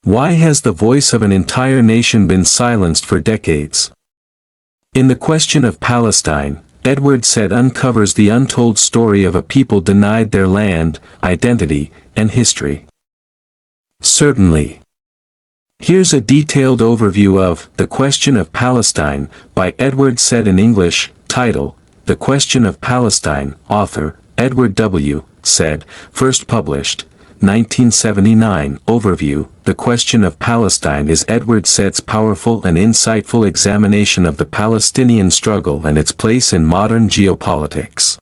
Why has the voice of an entire nation been silenced for decades? In the Question of Palestine, Edward Said uncovers the untold story of a people denied their land, identity, and history. Certainly. Here's a detailed overview of The Question of Palestine by Edward Said in English. Title: The Question of Palestine. Author: Edward W. Said. First published 1979. Overview: The Question of Palestine is Edward Said's powerful and insightful examination of the Palestinian struggle and its place in modern geopolitics.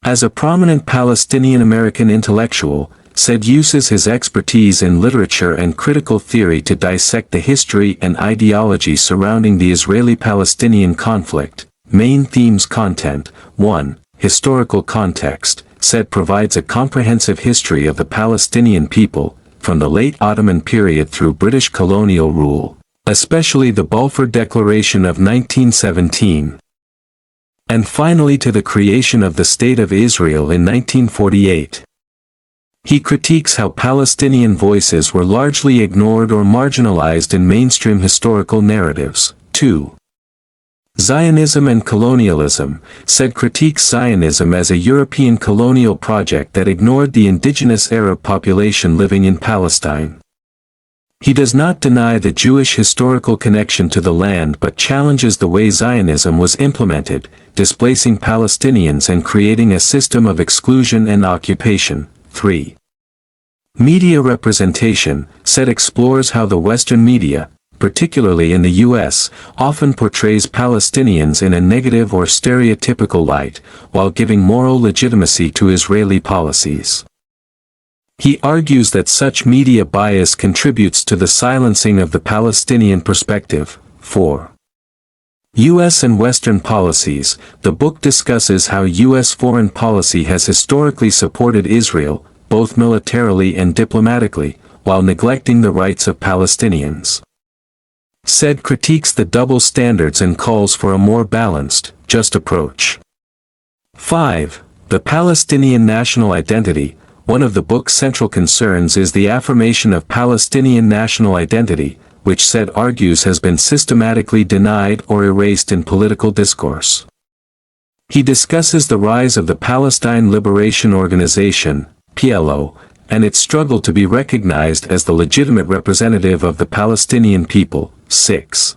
As a prominent Palestinian American intellectual, Said uses his expertise in literature and critical theory to dissect the history and ideology surrounding the Israeli-Palestinian conflict. Main themes. Content. 1. Historical context. Said provides a comprehensive history of the Palestinian people, from the late Ottoman period through British colonial rule, especially the Balfour Declaration of 1917, and finally to the creation of the State of Israel in 1948. He critiques how Palestinian voices were largely ignored or marginalized in mainstream historical narratives. 2. Zionism and colonialism. Said critiques Zionism as a European colonial project that ignored the indigenous Arab population living in Palestine. He does not deny the Jewish historical connection to the land but challenges the way Zionism was implemented, displacing Palestinians and creating a system of exclusion and occupation. 3. Media representation. Said explores how the Western media, particularly in the U.S., often portrays Palestinians in a negative or stereotypical light, while giving moral legitimacy to Israeli policies. He argues that such media bias contributes to the silencing of the Palestinian perspective. 4. U.S. and Western policies. The book discusses how U.S. foreign policy has historically supported Israel, both militarily and diplomatically, while neglecting the rights of Palestinians. Said critiques the double standards and calls for a more balanced, just approach. 5. The Palestinian national identity. One of the book's central concerns is the affirmation of Palestinian national identity, which Said argues has been systematically denied or erased in political discourse. He discusses the rise of the Palestine Liberation Organization, PLO, and its struggle to be recognized as the legitimate representative of the Palestinian people. 6.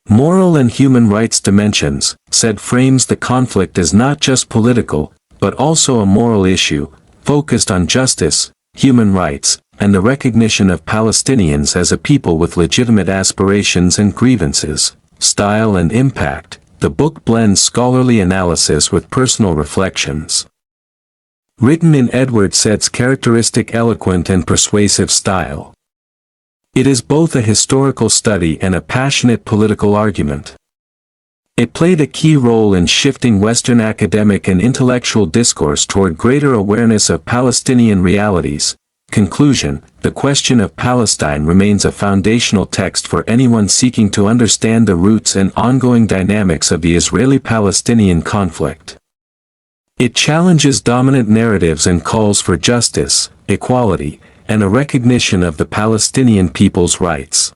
Moral and human rights dimensions. Said frames the conflict as not just political, but also a moral issue, focused on justice, human rights, and the recognition of Palestinians as a people with legitimate aspirations and grievances. Style and impact. The book blends scholarly analysis with personal reflections. Written in Edward Said's characteristic eloquent and persuasive style. It is both a historical study and a passionate political argument. It played a key role in shifting Western academic and intellectual discourse toward greater awareness of Palestinian realities. Conclusion: The Question of Palestine remains a foundational text for anyone seeking to understand the roots and ongoing dynamics of the Israeli-Palestinian conflict. It challenges dominant narratives and calls for justice, equality, and a recognition of the Palestinian people's rights.